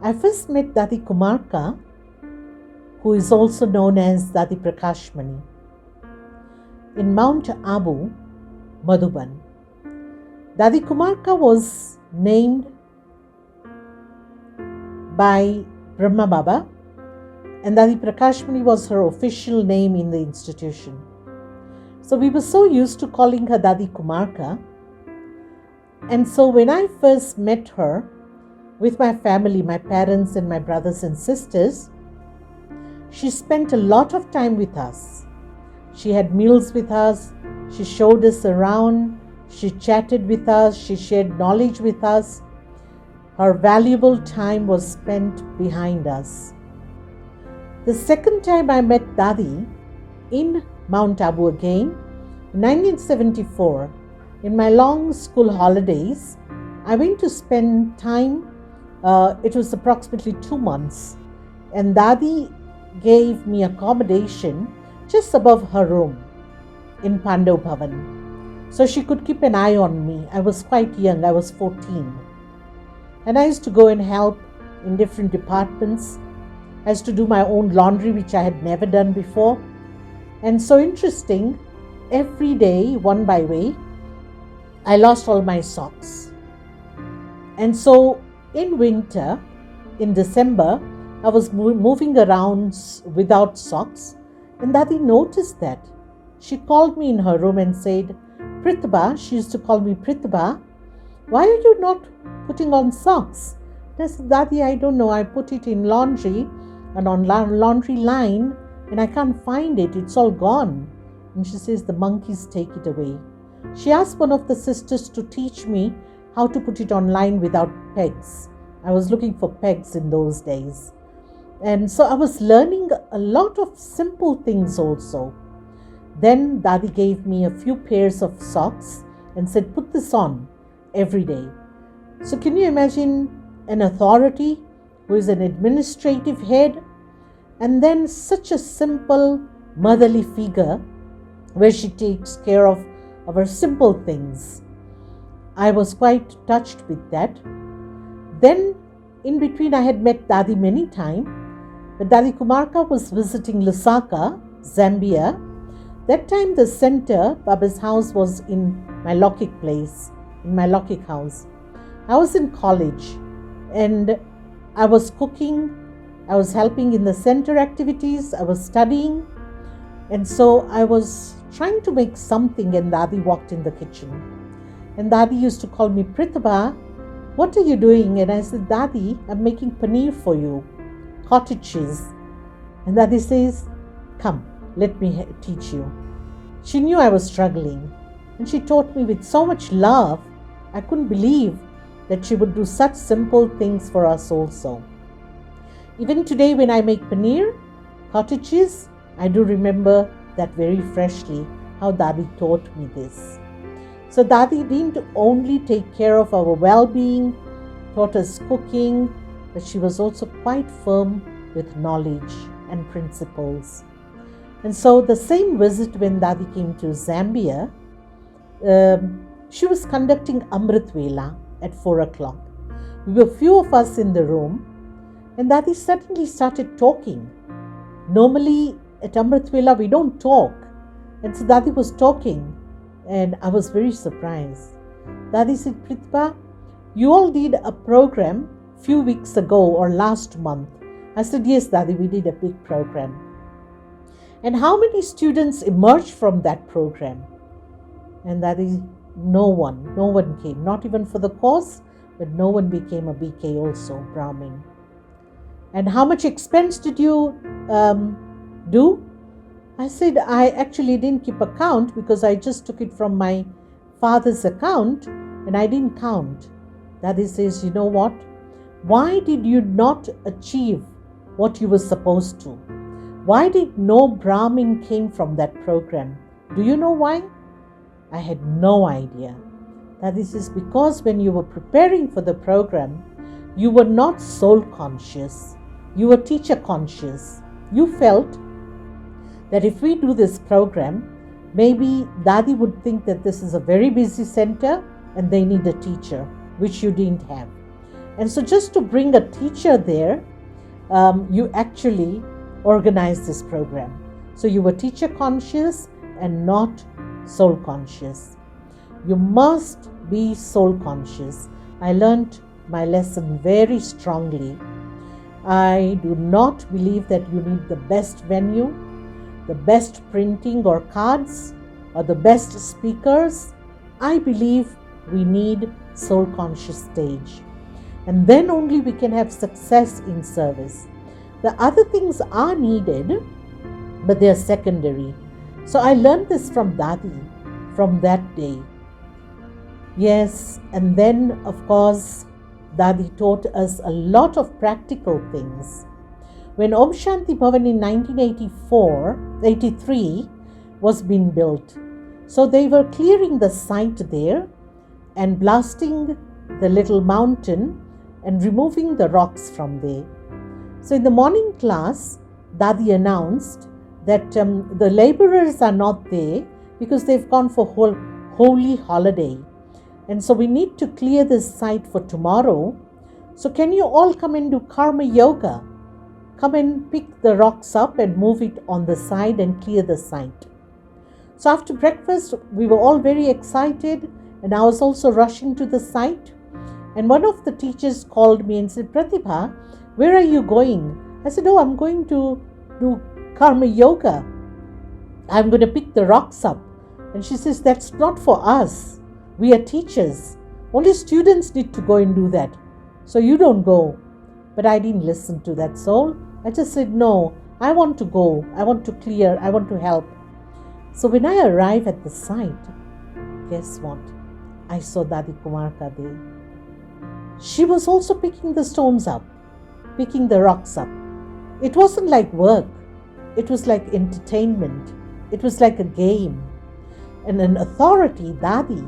I first met Dadi Kumarka, who is also known as Dadi Prakashmani, in Mount Abu, Madhuban. Dadi Kumarka was named by Brahma Baba, and Dadi Prakashmani was her official name in the institution. So we were so used to calling her Dadi Kumarka. And so when I first met her with my family, my parents and my brothers and sisters, she spent a lot of time with us. She had meals with us, she showed us around, she chatted with us, she shared knowledge with us. Her valuable time was spent behind us. The second time I met Dadi in Mount Abu again, in 1974, in my long school holidays, I went to spend time, it was approximately 2 months, and Dadi gave me accommodation just above her room in Pandav Bhavan. So she could keep an eye on me. I was quite young, I was 14. And I used to go and help in different departments. I used to do my own laundry, which I had never done before. And so interesting, every day, one by way, I lost all my socks. And so in winter, in December, I was moving around without socks, and Dadi noticed that. She called me in her room and said, Pratibha, she used to call me Pratibha, why are you not putting on socks? And I said, Dadi, I don't know, I put it in laundry and on laundry line, and I can't find it, it's all gone. And she says, the monkeys take it away. She asked one of the sisters to teach me how to put it online without pegs. I was looking for pegs in those days. And so I was learning a lot of simple things also. Then Dadi gave me a few pairs of socks and said, put this on every day. So can you imagine an authority who is an administrative head, and then such a simple motherly figure where she takes care of our simple things. I was quite touched with that. Then in between I had met Dadi many times, but Dadi Kumarka was visiting Lusaka, Zambia. That time the center, Baba's house, was in my Lokik place, in my Lokik house. I was in college and I was cooking, I was helping in the center activities, I was studying, and so I was trying to make something, and Dadi walked in the kitchen. And Dadi used to call me, Pratibha, what are you doing? And I said, Dadi, I'm making paneer for you, cottage cheese. And Dadi says, come, let me teach you. She knew I was struggling, and she taught me with so much love. I couldn't believe that she would do such simple things for us also. Even today when I make paneer, cottage cheese, I do remember that very freshly, how Dadi taught me this. So Dadi didn't only take care of our well-being, taught us cooking, but she was also quite firm with knowledge and principles. And so the same visit when Dadi came to Zambia, she was conducting Amrit Vela at 4 o'clock. We were few of us in the room, and Dadi suddenly started talking. Normally at Amrit Vela we don't talk, and so Dadi was talking, and I was very surprised. Dadi said, Pratibha, you all did a program few weeks ago or last month. I said, yes Dadi, we did a big program. And how many students emerged from that program? And Dadi, no one came, not even for the course, but no one became a BK also, Brahmin. And how much expense did you do? I said, I actually didn't keep account because I just took it from my father's account and I didn't count. Dadi says, you know what? Why did you not achieve what you were supposed to? Why did no Brahmin came from that program? Do you know why? I had no idea. Dadi says, because when you were preparing for the program, you were not soul conscious. You were teacher conscious. You felt that if we do this program, maybe Dadi would think that this is a very busy center and they need a teacher, which you didn't have. And so just to bring a teacher there, you actually organized this program. So you were teacher conscious and not soul conscious. You must be soul conscious. I learned my lesson very strongly. I do not believe that you need the best venue, the best printing or cards, or the best speakers. I believe we need soul conscious stage. And then only we can have success in service. The other things are needed, but they are secondary. So I learned this from Dadi from that day. Yes, and then of course Dadi taught us a lot of practical things. When Om Shanti Bhavan in 1983 was being built, so they were clearing the site there and blasting the little mountain and removing the rocks from there. So in the morning class, Dadi announced that the laborers are not there because they've gone for holy holiday. And so we need to clear this site for tomorrow. So can you all come and do karma yoga? Come and pick the rocks up and move it on the side and clear the site. So after breakfast, we were all very excited, and I was also rushing to the site. And one of the teachers called me and said, Pratibha, where are you going? I said, oh, I'm going to do karma yoga. I'm going to pick the rocks up. And she says, that's not for us. We are teachers. Only students need to go and do that. So you don't go. But I didn't listen to that soul. I just said, no, I want to go. I want to clear. I want to help. So when I arrived at the site, guess what? I saw Dadi Kumarka there. She was also picking the stones up, picking the rocks up. It wasn't like work. It was like entertainment. It was like a game. And an authority, Dadi,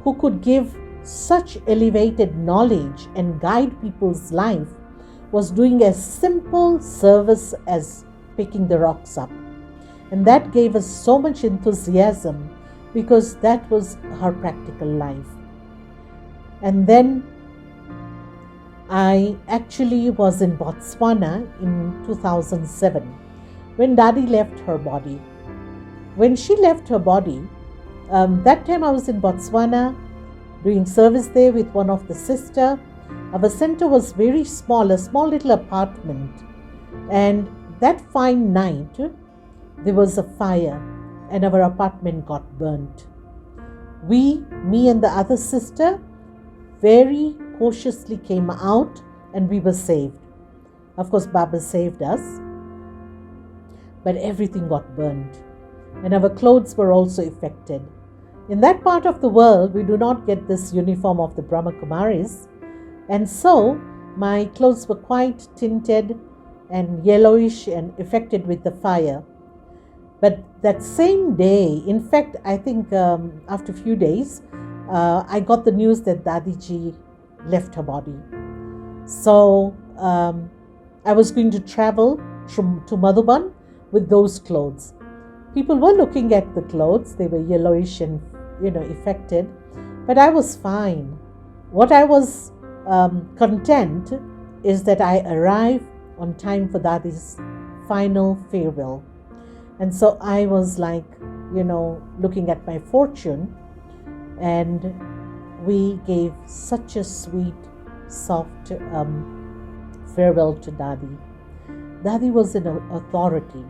who could give such elevated knowledge and guide people's life, was doing a simple service as picking the rocks up. And that gave us so much enthusiasm because that was her practical life. And then I actually was in Botswana in 2007 when Dadi left her body. When she left her body, that time I was in Botswana doing service there with one of the sister. Our center was very small, a small little apartment. And that fine night, there was a fire and our apartment got burnt. Me and the other sister, very cautiously came out and we were saved. Of course, Baba saved us, but everything got burned and our clothes were also affected. In that part of the world, we do not get this uniform of the Brahma Kumaris, and so my clothes were quite tinted and yellowish and affected with the fire. But that same day, in fact, I think after a few days, I got the news that Dadiji left her body. So I was going to travel to Madhuban with those clothes. People were looking at the clothes. They were yellowish and, affected. But I was fine. What I was content is that I arrived on time for Dadi's final farewell. And so I was like, looking at my fortune, and we gave such a sweet, soft farewell to Dadi. Dadi was an authority.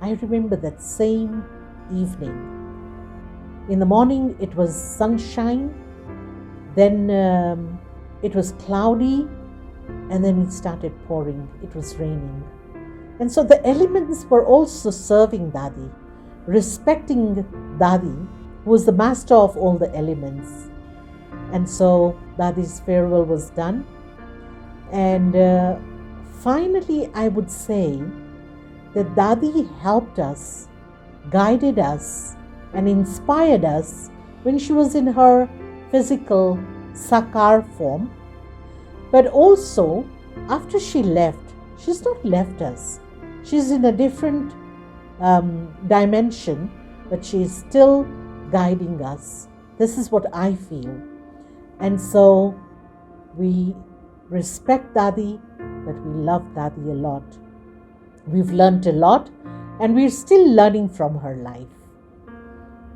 I remember that same evening. In the morning, it was sunshine, then it was cloudy, and then it started pouring. It was raining. And so the elements were also serving Dadi, respecting Dadi, who was the master of all the elements. And so Dadi's farewell was done. And finally, I would say that Dadi helped us, guided us, and inspired us when she was in her physical sakar form. But also, after she left, she's not left us. She's in a different dimension, but she's still guiding us. This is what I feel. And so we respect Dadi, but we love Dadi a lot. We've learnt a lot and we're still learning from her life.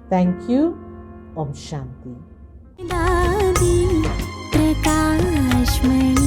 Thank you. Om Shanti. Dadi Prakashmani.